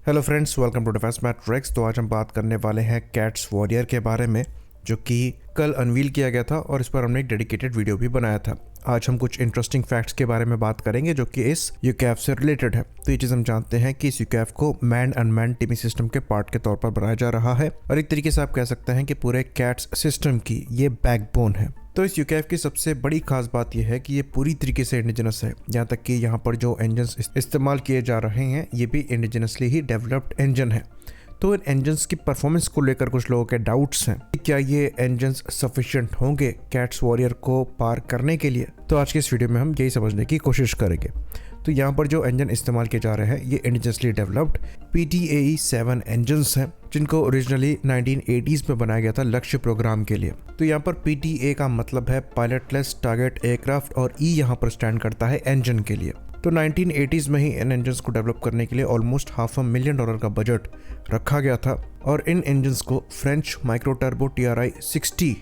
Hello friends, welcome to Defence Matrix. तो आज हम बात करने वाले हैं कैट्स वॉरियर के बारे में, जो कि कल अनवील किया गया था और इस पर हमने एक डेडिकेटेड वीडियो भी बनाया था। आज हम कुछ इंटरेस्टिंग फैक्ट्स के बारे में बात करेंगे जो कि इस यूकैफ से रिलेटेड है। तो ये चीज़ हम जानते हैं कि इस यूकैफ को मैन अनमैन टीमी सिस्टम के पार्ट के तौर पर बनाया जा रहा है और एक तरीके से आप कह सकते हैं कि पूरे कैट्स सिस्टम की ये बैकबोन है। तो इस यूकैफ की सबसे बड़ी खास बात यह है कि ये पूरी तरीके से इंडिजिनस है। यहाँ तक कि यहाँ पर जो इंजन्स इस्तेमाल किए जा रहे हैं ये भी इंडिजिनसली ही डेवलप्ड इंजन है। तो इन इंजन्स की परफॉर्मेंस को लेकर कुछ लोगों के डाउट्स हैं कि क्या ये इंजन्स सफिशिएंट होंगे कैट्स वॉरियर को पार करने के लिए। तो आज के इस वीडियो में हम यही समझने की कोशिश करेंगे। तो यहाँ पर जो इंजन इस्तेमाल किए जा रहे हैं ये इंडिजिनसली डेवलप्ड PTAE 7 इंजन्स हैं, जिनको ओरिजिनली 1980s में बनाया गया था लक्ष्य प्रोग्राम के लिए। तो यहाँ पर PTA का मतलब है पायलटलेस टारगेट एयरक्राफ्ट और E यहाँ पर स्टैंड करता है इंजन के लिए। तो 1980s में ही इन इंजन्स को डेवलप करने के लिए ऑलमोस्ट $500,000 का बजट रखा गया था और इन इंजन्स को French micro turbo TRI 60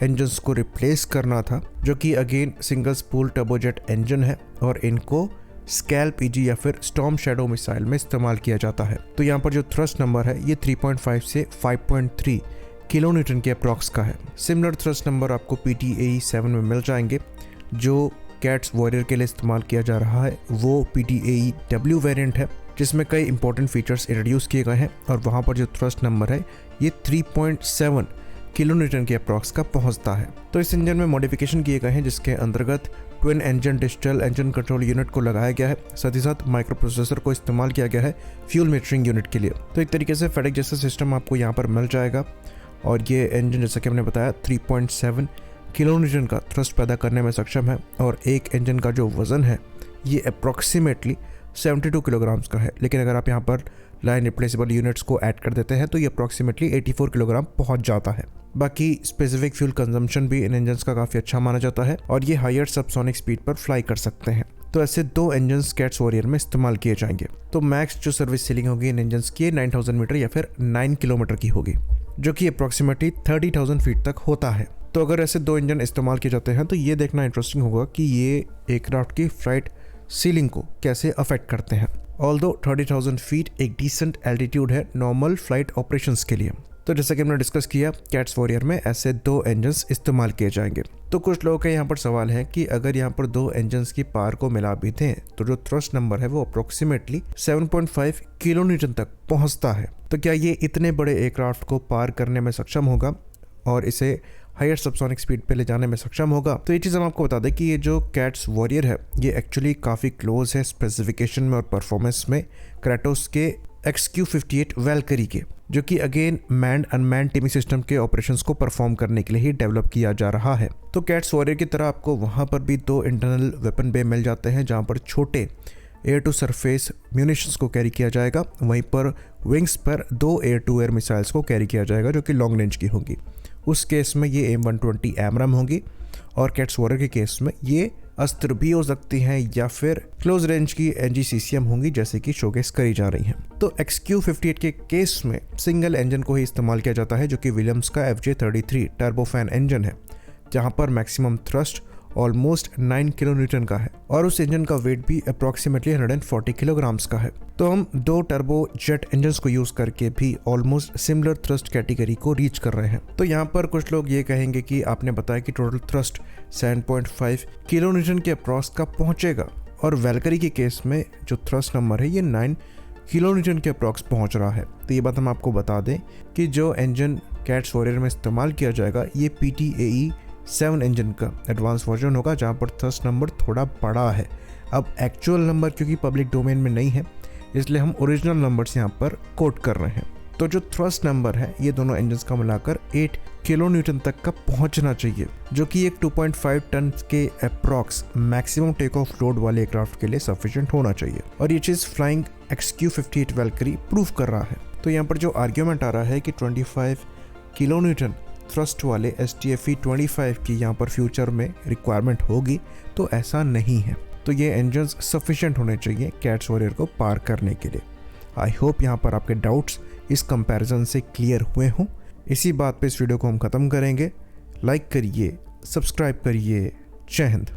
engines को रिप्लेस करना था, जो कि again single spool turbojet engine है और इनको स्कैल्प EG या फिर स्टॉर्म शैडो मिसाइल में इस्तेमाल किया जाता है। तो यहाँ पर जो थ्रस्ट नंबर है ये 3.5 से 5.3 किलो न्यूटन के अप्रॉक्स का है। सिमिलर थ्रस्ट नंबर आपको PTAE 7 में मिल जाएंगे। जो कैट्स वॉरियर के लिए इस्तेमाल किया जा रहा है वो PTAE W वेरिएंट है, जिसमें कई इंपॉर्टेंट फीचर्स इंट्रोड्यूस किए गए हैं और वहाँ पर जो थ्रस्ट नंबर है ये 3.7 किलो न्यूटन के अप्रॉक्स का पहुंचता है। तो इस इंजन में मॉडिफिकेशन किए गए हैं, जिसके अंतर्गत twin engine digital engine control unit को लगाया गया है। साथ ही साथ माइक्रो प्रोसेसर को इस्तेमाल किया गया है फ्यूल मीटरिंग यूनिट के लिए। तो एक तरीके से फेडेक जैसा सिस्टम आपको यहाँ पर मिल जाएगा और ये इंजन जैसा कि हमने बताया 3.7 किलो न्यूटन का थ्रस्ट पैदा करने में सक्षम है और एक इंजन का जो वजन है ये अप्रॉक्सीमेटली 72 किलोग्राम्स का है। लेकिन अगर आप यहाँ पर लाइन रिप्लेसेबल यूनिट्स को ऐड कर देते हैं तो ये अप्रॉक्सीमेटली 84 किलोग्राम पहुंच जाता है। बाकी स्पेसिफिक फ्यूल कंजम्पशन भी इन इंजन्स का काफ़ी अच्छा माना जाता है और ये हायर सबसोनिक स्पीड पर फ्लाई कर सकते हैं। तो ऐसे दो इंजन्स कैट्स वॉरियर में इस्तेमाल किए जाएंगे। तो मैक्स जो सर्विस सीलिंग होगी इन इंजन्स की 9000 मीटर या फिर 9 किलोमीटर की होगी, जो कि अप्रॉक्सीमेटली 30,000 फीट तक होता है। तो अगर ऐसे दो इंजन इस्तेमाल किए जाते हैं तो ये देखना इंटरेस्टिंग होगा कि ये एयरक्राफ्ट की फ्लाइट सीलिंग को कैसे अफेक्ट करते हैं। ऑल्दो 30,000 फीट एक डिसेंट एल्टीट्यूड है नॉर्मल फ्लाइट ऑपरेशंस के लिए। तो जैसा कि हमने डिस्कस किया कैट्स वॉरियर में ऐसे दो इंजन्स इस्तेमाल किए जाएंगे। तो कुछ लोगों का यहाँ पर सवाल है कि अगर यहाँ पर दो इंजन्स की पावर को मिला भी दें तो जो थ्रस्ट नंबर है वो अप्रोक्सीमेटली 7.5 किलो न्यूटन तक पहुंचता है। तो क्या ये इतने बड़े एयरक्राफ्ट को पार करने में सक्षम होगा और इसे हायर सबसोनिक स्पीड पे ले जाने में सक्षम होगा? तो ये चीज़ हम आपको बता दें कि ये जो कैट्स वॉरियर है ये एक्चुअली काफ़ी क्लोज है स्पेसिफिकेशन में और परफॉर्मेंस में क्रेटोस के XQ-58 वैल्करी के, जो कि अगेन मैन अनमैन टीमी सिस्टम के ऑपरेशंस को परफॉर्म करने के लिए ही डेवलप किया जा रहा है। तो कैट्स वॉरियर की तरह आपको वहाँ पर भी दो इंटरनल वेपन बे मिल जाते हैं, जहाँ पर छोटे एयर टू सरफेस म्यूनिशंस को कैरी किया जाएगा, वहीं पर विंग्स पर दो एयर टू एयर मिसाइल्स को कैरी किया जाएगा जो कि लॉन्ग रेंज की होंगी। उस केस में ये M120 एमरम होंगी और कैट्स वॉरियर के केस में ये अस्त्र भी हो सकती हैं या फिर क्लोज रेंज की NGCCM होंगी, जैसे कि शोकेस करी जा रही हैं। तो XQ-58 के केस में सिंगल इंजन को ही इस्तेमाल किया जाता है, जो कि विलियम्स का FJ33 टर्बोफैन इंजन है, जहां पर maximum thrust almost 9 kilo Newton का है और उस इंजन का वेट भी अप्रॉक्सीमेटली 140 किलोग्राम्स का है। तो हम दो टर्बो जेट इंजन्स को यूज करके भी ऑलमोस्ट सिमिलर थ्रस्ट कैटेगरी को रीच कर रहे हैं। तो यहाँ पर कुछ लोग ये कहेंगे कि आपने बताया कि टोटल थ्रस्ट 7.5 किलो न्यूटन के अप्रॉक्स का पहुंचेगा और वैल्करी के केस में जो थ्रस्ट नंबर है ये 9 किलो न्यूटन के अप्रॉक्स पहुंच रहा है। तो ये बात हम आपको बता दें कि जो इंजन कैट्स वॉरियर में इस्तेमाल किया जाएगा ये PTAE 7 इंजन का एडवांस वर्जन होगा, जहाँ पर थ्रस्ट नंबर थोड़ा बड़ा है। अब एक्चुअल नंबर क्योंकि पब्लिक डोमेन में नहीं है इसलिए हम ओरिजिनल नंबर्स यहाँ पर कोट कर रहे हैं। तो जो थ्रस्ट नंबर है ये दोनों इंजन्स का मिलाकर 8 किलो न्यूटन तक का पहुंचना चाहिए, जो कि एक 2.5 टन के approx maximum take off load वाले एयरक्राफ्ट के लिए सफिशिएंट होना चाहिए और ये चीज़ फ्लाइंग XQ-58 वैल्करी प्रूव कर रहा है। तो यहाँ पर जो आर्ग्यूमेंट आ रहा है कि 25 किलो न्यूटन थ्रस्ट वाले STFE-25 की यहाँ पर फ्यूचर में रिक्वायरमेंट होगी, तो ऐसा नहीं है। तो ये इंजन्स सफिशिएंट होने चाहिए कैट्स वॉरियर को पार करने के लिए। आई होप यहाँ पर आपके डाउट्स इस कंपैरिजन से क्लियर हुए हों। इसी बात पे इस वीडियो को हम ख़त्म करेंगे। लाइक करिए, सब्सक्राइब करिए। जय हिंद।